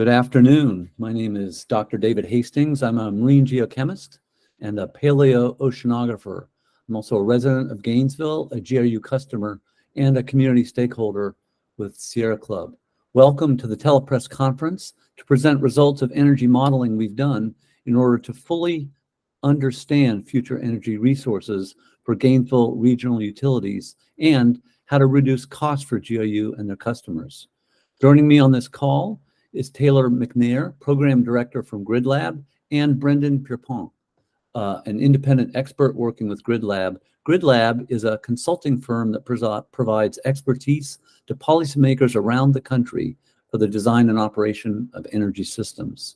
Good afternoon. My name is Dr. David Hastings. I'm a marine geochemist and a paleoceanographer. I'm also a resident of Gainesville, a GRU customer, and a community stakeholder with Sierra Club. Welcome to the Telepress Conference to present results of energy modeling we've done in order to fully understand future energy resources for Gainesville Regional Utilities and how to reduce costs for GRU and their customers. Joining me on this call is Taylor McNair, Program Director from Gridlab, and Brendan Pierpont, an independent expert working with Gridlab. Gridlab is a consulting firm that provides expertise to policymakers around the country for the design and operation of energy systems.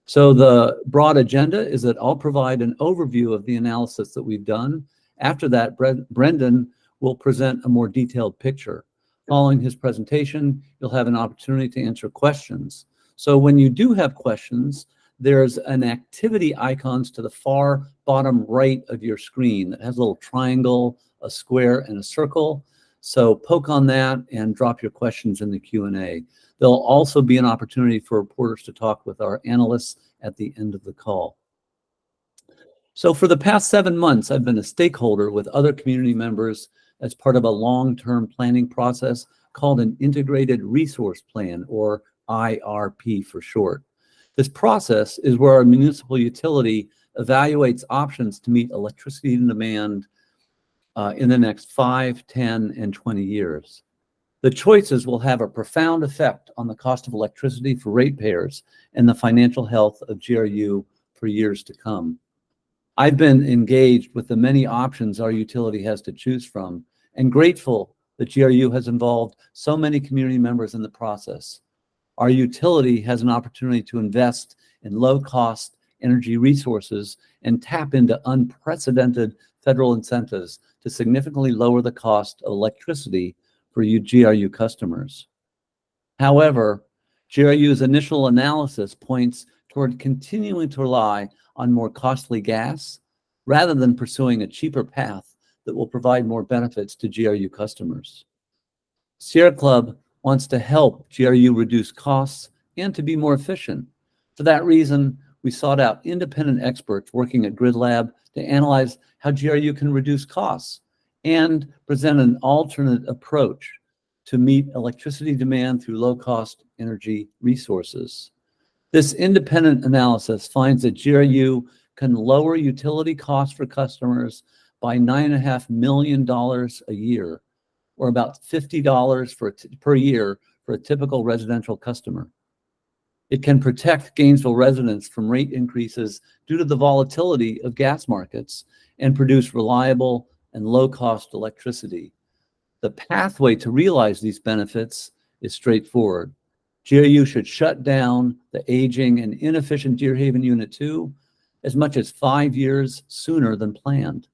So the broad agenda is that I'll provide an overview of the analysis that we've done. After that, Brendan will present a more detailed picture. Following his presentation, you'll have an opportunity to answer questions. So when you do have questions, there's an activity icons to the far bottom right of your screen that has a little triangle, a square, and a circle. So poke on that and drop your questions in the Q&A. There'll also be an opportunity for reporters to talk with our analysts at the end of the call. So for the past 7 months, I've been a stakeholder with other community members as part of a long-term planning process called an Integrated Resource Plan, or IRP for short. This process is where our municipal utility evaluates options to meet electricity demand in the next 5, 10, and 20 years. The choices will have a profound effect on the cost of electricity for ratepayers and the financial health of GRU for years to come. I've been engaged with the many options our utility has to choose from and grateful that GRU has involved so many community members in the process. Our utility has an opportunity to invest in low-cost energy resources and tap into unprecedented federal incentives to significantly lower the cost of electricity for you GRU customers. However, GRU's initial analysis points toward continuing to rely on more costly gas rather than pursuing a cheaper path that will provide more benefits to GRU customers. Sierra Club wants to help GRU reduce costs and to be more efficient. For that reason, we sought out independent experts working at Gridlab to analyze how GRU can reduce costs and present an alternate approach to meet electricity demand through low-cost energy resources. This independent analysis finds that GRU can lower utility costs for customers by $9.5 million a year, or about $50 per year for a typical residential customer. It can protect Gainesville residents from rate increases due to the volatility of gas markets and produce reliable and low-cost electricity. The pathway to realize these benefits is straightforward. GRU should shut down the aging and inefficient Deerhaven Unit 2 as much as 5 years sooner than planned.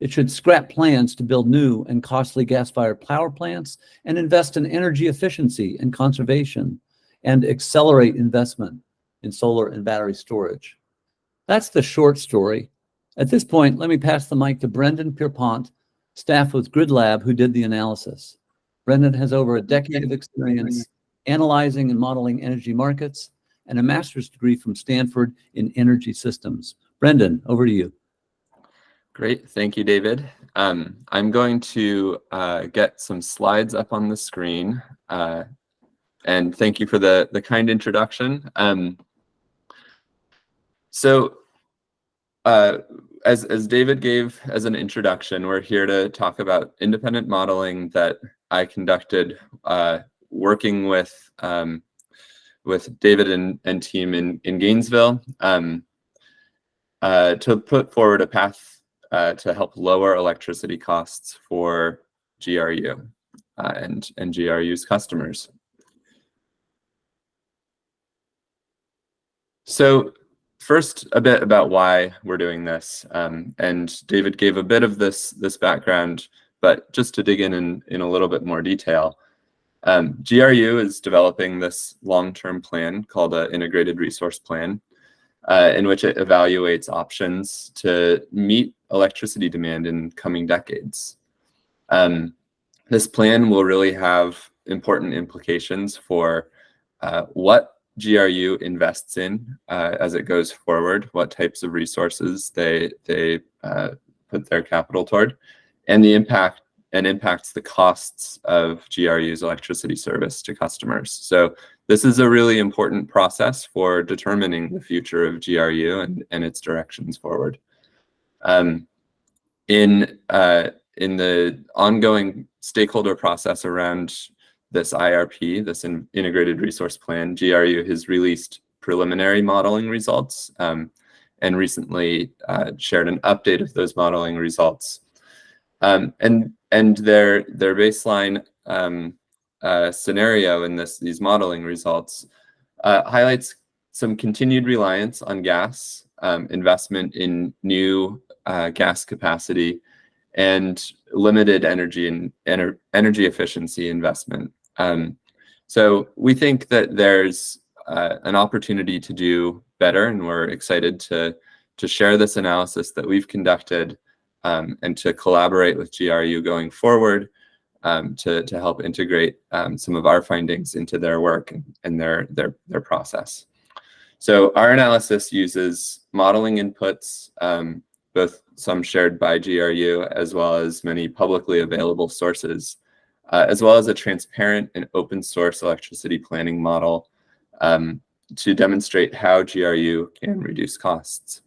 It should scrap plans to build new and costly gas-fired power plants and invest in energy efficiency and conservation and accelerate investment in solar and battery storage. That's the short story. At this point, let me pass the mic to Brendan Pierpont, staff with Gridlab, who did the analysis. Brendan has over a decade of experience analyzing and modeling energy markets and a master's degree from Stanford in energy systems. Brendan, over to you. Great, thank you, David. I'm going to get some slides up on the screen, and thank you for the kind introduction. As David gave as an introduction, we're here to talk about independent modeling that I conducted working with David and team in Gainesville to put forward a path to help lower electricity costs for GRU and GRU's customers. So first, a bit about why we're doing this, and David gave a bit of this background, but just to dig in a little bit more detail, GRU is developing this long-term plan called an Integrated Resource Plan, in which it evaluates options to meet electricity demand in coming decades. This plan will really have important implications for what GRU invests in as it goes forward, what types of resources they put their capital toward, and impacts the costs of GRU's electricity service to customers. So this is a really important process for determining the future of GRU and its directions forward. In the ongoing stakeholder process around this IRP, this Integrated Resource Plan, GRU has released preliminary modeling results and recently shared an update of those modeling results. And their baseline scenario in these modeling results highlights some continued reliance on gas, investment in new gas capacity, and limited energy and energy efficiency investment. So we think that there's an opportunity to do better, and we're excited to share this analysis that we've conducted and to collaborate with GRU going forward to help integrate some of our findings into their work and their process. So our analysis uses modeling inputs, both some shared by GRU as well as many publicly available sources, as well as a transparent and open source electricity planning model to demonstrate how GRU can reduce costs.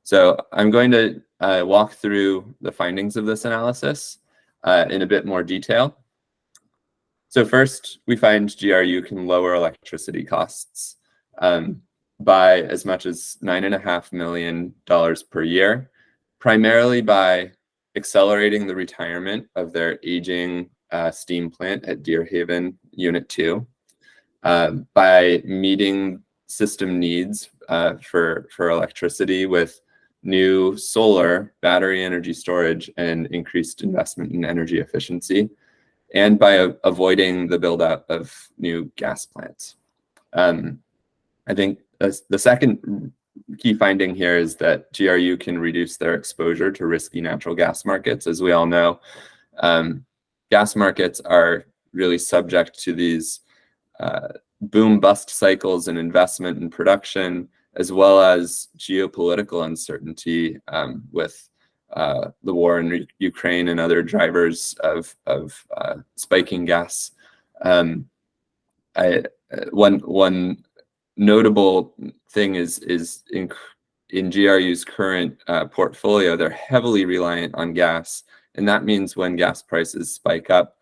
So I'm going to walk through the findings of this analysis in a bit more detail. So first, we find GRU can lower electricity costs by as much as $9.5 million per year, primarily by accelerating the retirement of their aging steam plant at Deerhaven Unit 2, by meeting system needs for electricity with new solar, battery energy storage, and increased investment in energy efficiency, and by avoiding the build-out of new gas plants. I think the second key finding here is that GRU can reduce their exposure to risky natural gas markets. As we all know, gas markets are really subject to these boom-bust cycles in investment and production, as well as geopolitical uncertainty with the war in Ukraine and other drivers of spiking gas. One notable thing is in GRU's current portfolio, they're heavily reliant on gas, and that means when gas prices spike up,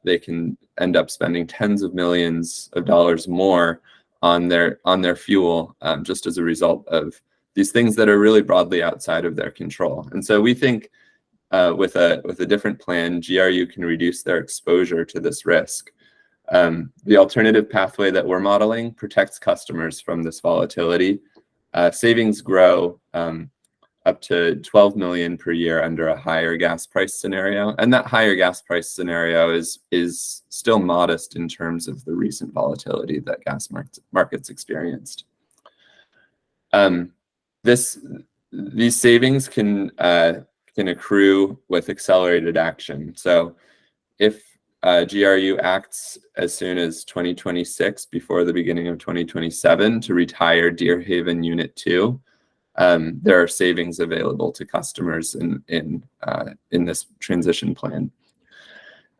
they can end up spending tens of millions of dollars more on their fuel just as a result of these things that are really broadly outside of their control. And so we think with a different plan, GRU can reduce their exposure to this risk. The alternative pathway that we're modeling protects customers from this volatility. Savings grow up to $12 million per year under a higher gas price scenario, and that higher gas price scenario is still modest in terms of the recent volatility that gas markets experienced. These savings can accrue with accelerated action. So if GRU acts as soon as 2026, before the beginning of 2027, to retire Deerhaven Unit 2, there are savings available to customers in this transition plan.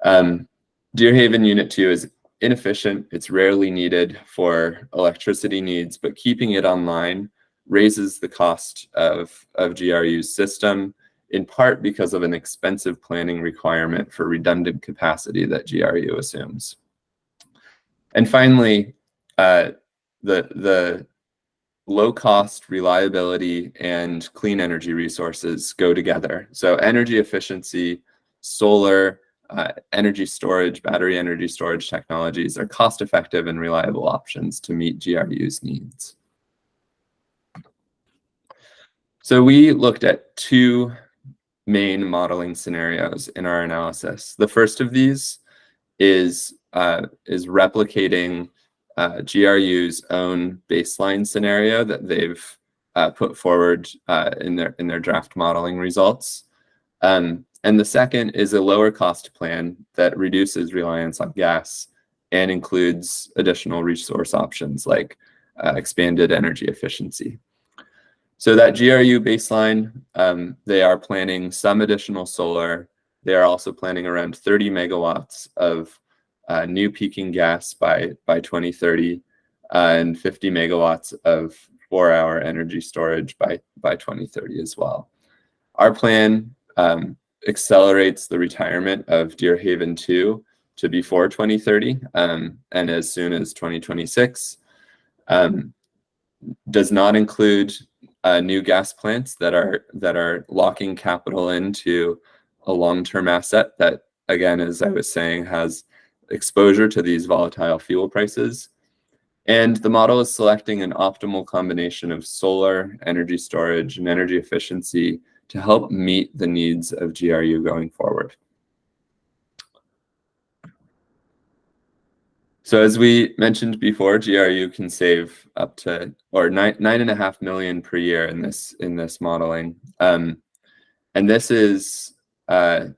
Deerhaven Unit 2 is inefficient. It's rarely needed for electricity needs, but keeping it online raises the cost of GRU's system, in part because of an expensive planning requirement for redundant capacity that GRU assumes. And finally, the low-cost reliability and clean energy resources go together. So energy efficiency, solar, energy storage, battery energy storage technologies are cost-effective and reliable options to meet GRU's needs. So we looked at two main modeling scenarios in our analysis. The first of these is replicating GRU's own baseline scenario that they've put forward in their draft modeling results. And the second is a lower cost plan that reduces reliance on gas and includes additional resource options like expanded energy efficiency. So that GRU baseline, they are planning some additional solar. They are also planning around 30 megawatts of new peaking gas by 2030 and 50 megawatts of 4-hour energy storage by 2030 as well. Our plan accelerates the retirement of Deer Haven 2 to before 2030 and as soon as 2026. Does not include new gas plants that are locking capital into a long-term asset that, again, as I was saying, has exposure to these volatile fuel prices. And the model is selecting an optimal combination of solar, energy storage, and energy efficiency to help meet the needs of GRU going forward. So as we mentioned before, GRU can save up to $9.5 million per year in this modeling, and this is a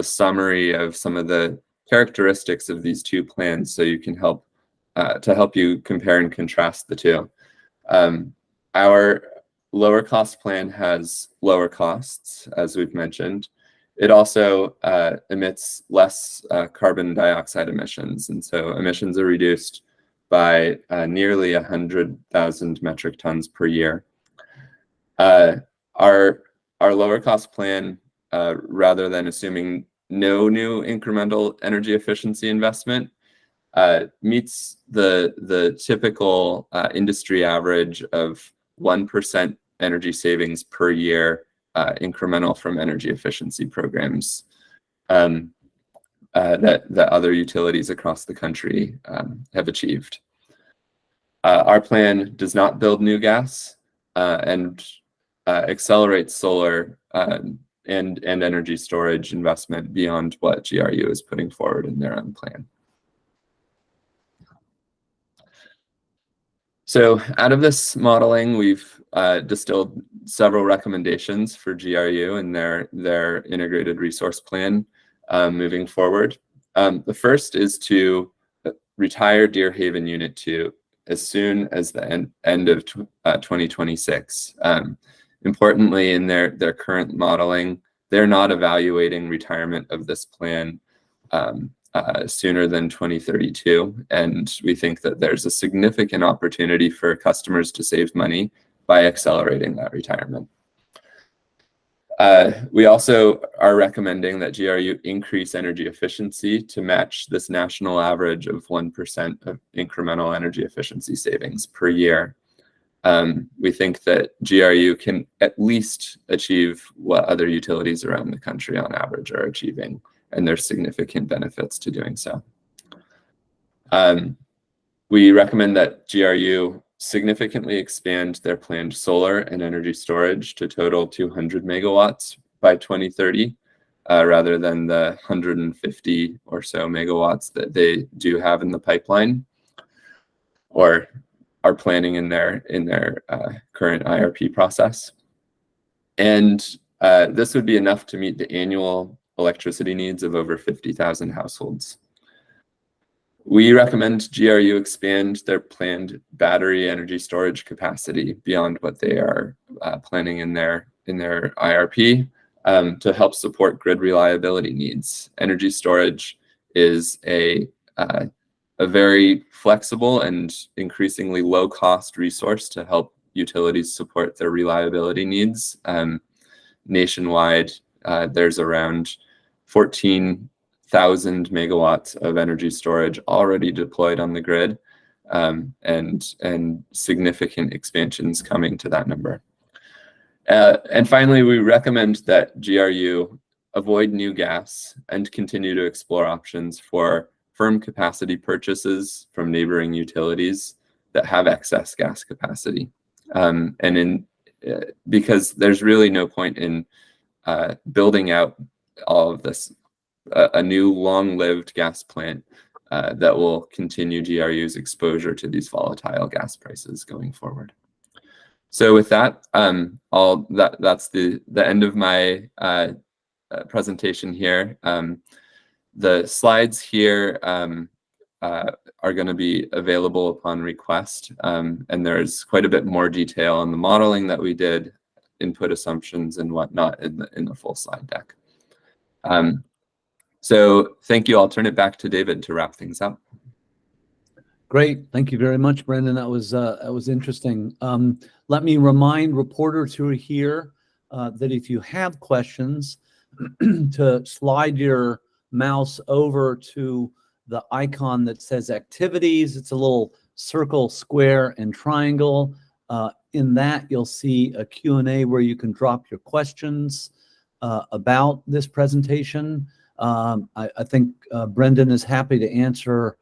summary of some of the characteristics of these two plans, so you can help you compare and contrast the two. Our lower cost plan has lower costs, as we've mentioned. It also emits less carbon dioxide emissions, and so emissions are reduced by nearly 100,000 metric tons per year. Our lower cost plan, rather than assuming no new incremental energy efficiency investment, meets the typical industry average of 1% energy savings per year incremental from energy efficiency programs that other utilities across the country have achieved. Our plan does not build new gas and accelerates solar and energy storage investment beyond what GRU is putting forward in their own plan. So out of this modeling, we've distilled several recommendations for GRU and their integrated resource plan moving forward. The first is to retire Deer Haven Unit 2 as soon as the end of 2026. Importantly, in their current modeling, they're not evaluating retirement of this plan sooner than 2032, and we think that there's a significant opportunity for customers to save money by accelerating that retirement. We also are recommending that GRU increase energy efficiency to match this national average of 1% of incremental energy efficiency savings per year. We think that GRU can at least achieve what other utilities around the country on average are achieving, and there's significant benefits to doing so. We recommend that GRU significantly expand their planned solar and energy storage to total 200 megawatts by 2030, rather than the 150 or so megawatts that they do have in the pipeline or are planning in their current IRP process. And this would be enough to meet the annual electricity needs of over 50,000 households. We recommend GRU expand their planned battery energy storage capacity beyond what they are planning in their IRP to help support grid reliability needs. Energy storage is a very flexible and increasingly low-cost resource to help utilities support their reliability needs. Nationwide, there's around 14,000 megawatts of energy storage already deployed on the grid, and significant expansions coming to that number. And finally, we recommend that GRU avoid new gas and continue to explore options for firm capacity purchases from neighboring utilities that have excess gas capacity. Because there's really no point in building out all of this, a new long-lived gas plant that will continue GRU's exposure to these volatile gas prices going forward. So with that, that's the end of my presentation here. The slides here are going to be available upon request. And there's quite a bit more detail on the modeling that we did, input assumptions and whatnot in the full slide deck. So thank you. I'll turn it back to David to wrap things up. Great. Thank you very much, Brendan. That was interesting. Let me remind reporters who are here that if you have questions, to slide your mouse over to the icon that says activities. It's a little circle, square, and triangle. In that, you'll see a Q&A where you can drop your questions about this presentation. I think Brendan is happy to answer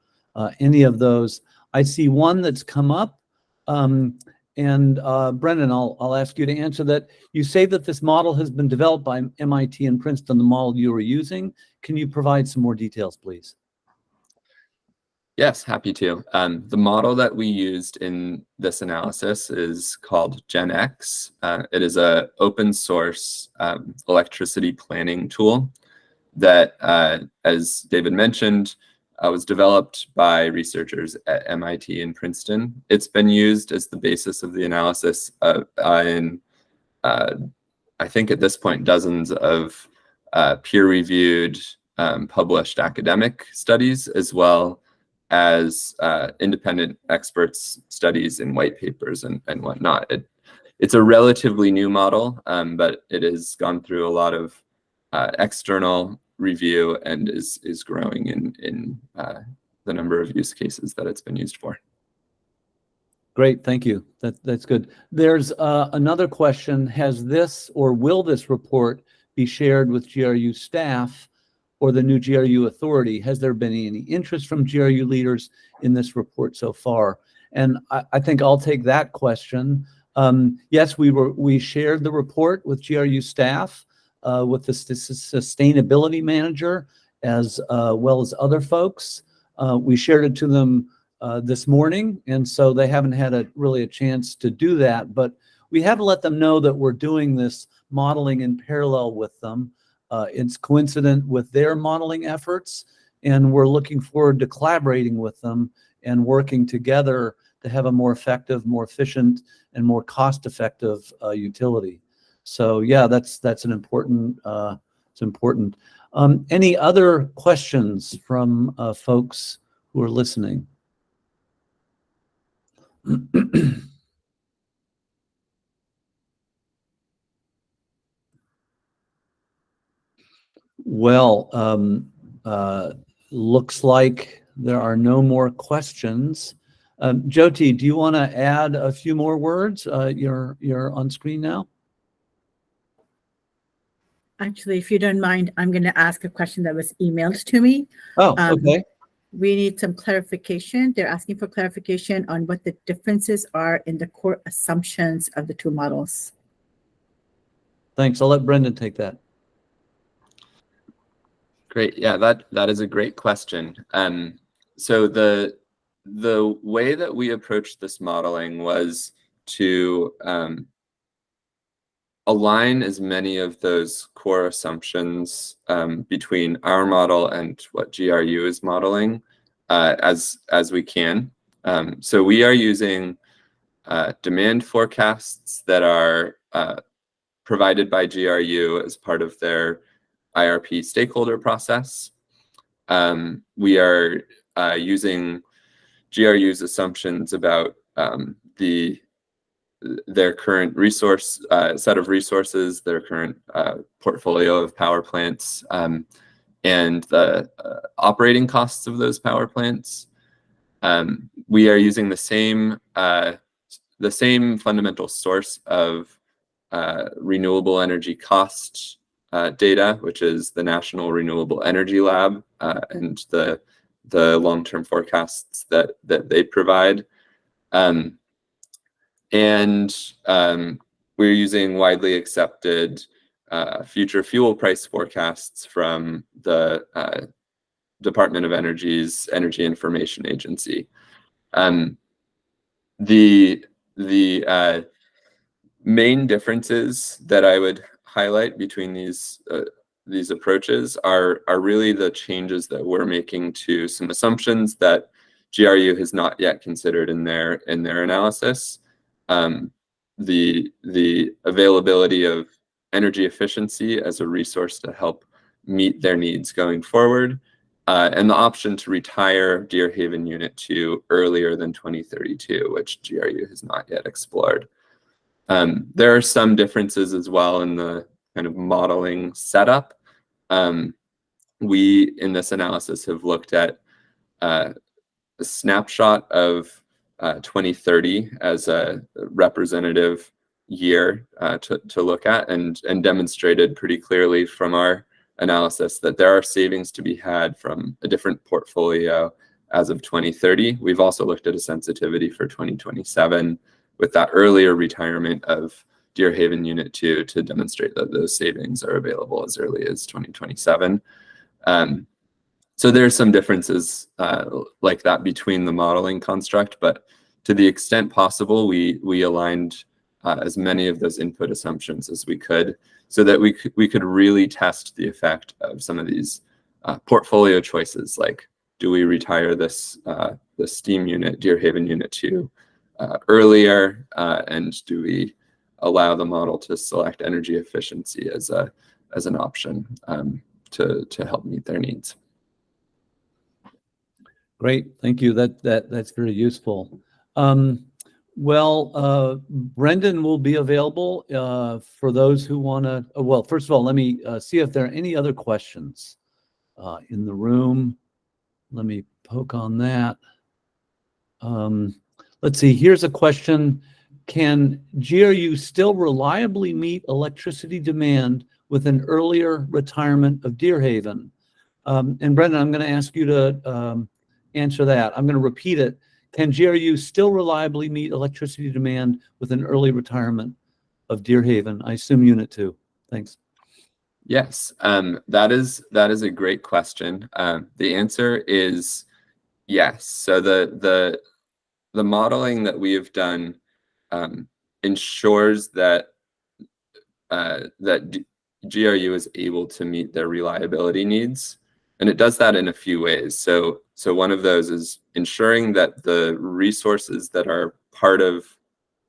any of those. I see one that's come up. Brendan, I'll ask you to answer that. You say that this model has been developed by MIT and Princeton, the model you were using. Can you provide some more details, please? Yes, happy to. The model that we used in this analysis is called GenX. It is an open source electricity planning tool that, as David mentioned, was developed by researchers at MIT and Princeton. It's been used as the basis of the analysis in, I think at this point, dozens of peer-reviewed published academic studies, as well as independent experts' studies in white papers and whatnot. It's a relatively new model, but it has gone through a lot of external review and is growing in the number of use cases that it's been used for. Great, thank you. That's good. There's another question. Has this or will this report be shared with GRU staff or the new GRU authority? Has there been any interest from GRU leaders in this report so far? And I think I'll take that question. Yes, we shared the report with GRU staff, with the sustainability manager, as well as other folks. We shared it to them this morning, and so they haven't had really a chance to do that, but we have let them know that we're doing this modeling in parallel with them. It's coincident with their modeling efforts, and we're looking forward to collaborating with them and working together to have a more effective, more efficient, and more cost-effective utility. So yeah, that's an important. It's important. Any other questions from folks who are listening? Well, looks like there are no more questions. Jyoti, do you want to add a few more words? You're on screen now. Actually, if you don't mind, I'm going to ask a question that was emailed to me. Oh, okay. We need some clarification. They're asking for clarification on what the differences are in the core assumptions of the two models. Thanks. I'll let Brendan take that. Great. Yeah, that is a great question. So the way that we approached this modeling was to align as many of those core assumptions between our model and what GRU is modeling as we can. So we are using demand forecasts that are provided by GRU as part of their IRP stakeholder process. We are using GRU's assumptions about their current resource set of resources, their current portfolio of power plants, and the operating costs of those power plants. We are using the same fundamental source of renewable energy cost data, which is the National Renewable Energy Lab, and the long-term forecasts that they provide. We're using widely accepted future fuel price forecasts from the Department of Energy's Energy Information Agency. The main differences that I would highlight between these approaches are really the changes that we're making to some assumptions that GRU has not yet considered in their analysis. The availability of energy efficiency as a resource to help meet their needs going forward, and the option to retire Deerhaven Unit 2 earlier than 2032, which GRU has not yet explored. There are some differences as well in the kind of modeling setup. We, in this analysis, have looked at a snapshot of 2030 as a representative year to look at, and demonstrated pretty clearly from our analysis that there are savings to be had from a different portfolio as of 2030. We've also looked at a sensitivity for 2027 with that earlier retirement of Deerhaven Unit 2 to demonstrate that those savings are available as early as 2027. So there's some differences like that between the modeling construct, but to the extent possible, we aligned as many of those input assumptions as we could, so that we could really test the effect of some of these portfolio choices, like do we retire this the steam unit, Deerhaven Unit 2, earlier, and do we allow the model to select energy efficiency as an option to help meet their needs. Great, thank you. That's very useful. Brendan will be available for those who want to. Well, first of all, let me see if there are any other questions in the room. Let me poke on that. Let's see. Here's a question: can GRU still reliably meet electricity demand with an earlier retirement of Deerhaven? And Brendan, I'm going to ask you to answer that. I'm going to repeat it. Can GRU still reliably meet electricity demand with an early retirement of Deerhaven? I assume Unit 2. Thanks. Yes, that is a great question. The answer is yes. So the modeling that we have done ensures that GRU is able to meet their reliability needs. And it does that in a few ways. So one of those is ensuring that the resources that are part of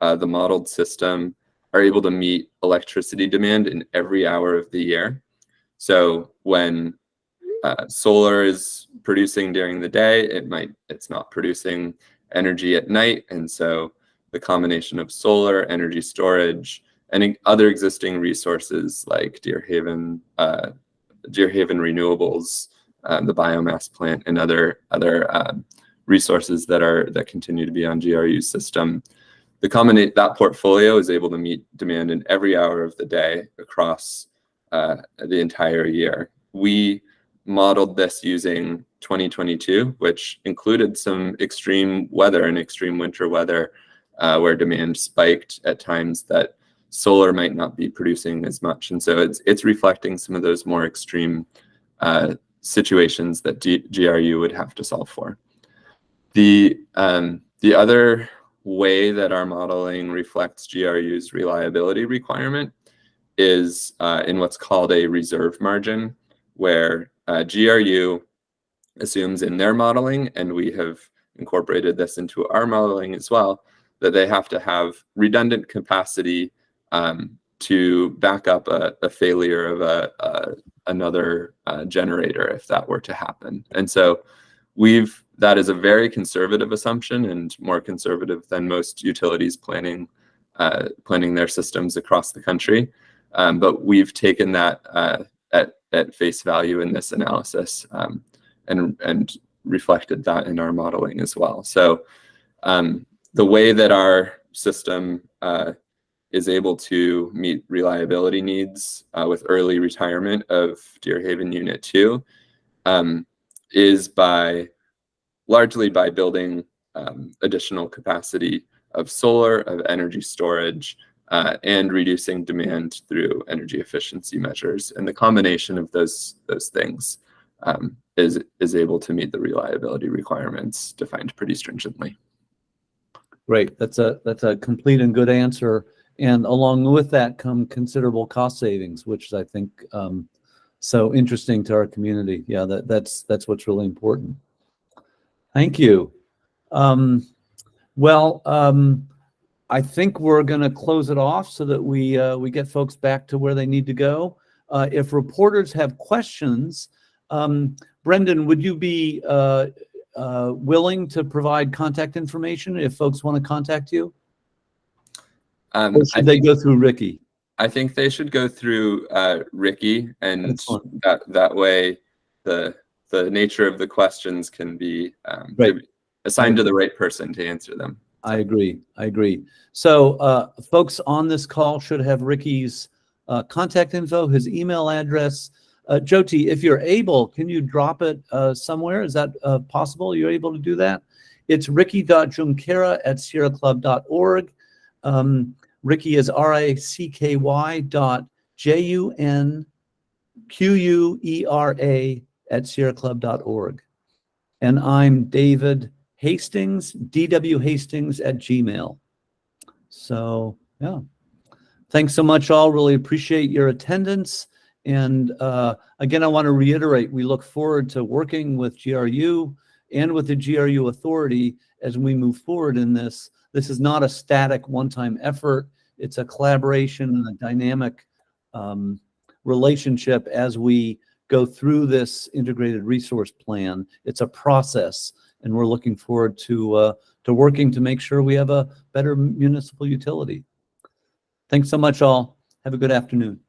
the modeled system are able to meet electricity demand in every hour of the year. So when solar is producing during the day, it's not producing energy at night. And so the combination of solar, energy storage, and other existing resources like Deerhaven Renewables, the biomass plant, and other resources that continue to be on GRU's system. That portfolio is able to meet demand in every hour of the day across the entire year. We modeled this using 2022, which included some extreme weather and extreme winter weather, where demand spiked at times that solar might not be producing as much. And so it's reflecting some of those more extreme situations that GRU would have to solve for. The other way that our modeling reflects GRU's reliability requirement is in what's called a reserve margin, where GRU assumes in their modeling, and we have incorporated this into our modeling as well, that they have to have redundant capacity to back up a failure of another generator if that were to happen. And so that is a very conservative assumption, and more conservative than most utilities planning their systems across the country. But we've taken that at face value in this analysis, and reflected that in our modeling as well. So the way that our system is able to meet reliability needs with early retirement of Deerhaven Unit 2 is largely by building additional capacity of solar, of energy storage, and reducing demand through energy efficiency measures. And the combination of those things is able to meet the reliability requirements defined pretty stringently. Great. That's a complete and good answer. And along with that come considerable cost savings, which I think so interesting to our community. Yeah, that's what's really important. Thank you. I think we're going to close it off so that we get folks back to where they need to go. If reporters have questions, Brendan, would you be willing to provide contact information if folks want to contact you? Or should they go through Ricky? I think they should go through Ricky, and Excellent. that way the nature of the questions can be assigned to the right person to answer them. I agree. So folks on this call should have Ricky's contact info, his email address. Jyoti, if you're able, can you drop it somewhere? Is that possible? You're able to do that? It's ricky.junquera@sierraclub.org. Ricky is ricky.junquera@sierraclub.org. And I'm David Hastings, dwhastings@gmail.com. So, yeah. Thanks so much, all. Really appreciate your attendance. And again, I want to reiterate, we look forward to working with GRU and with the GRU Authority as we move forward in this. This is not a static one-time effort. It's a collaboration and a dynamic relationship as we go through this integrated resource plan. It's a process, and we're looking forward to working to make sure we have a better municipal utility. Thanks so much, all. Have a good afternoon.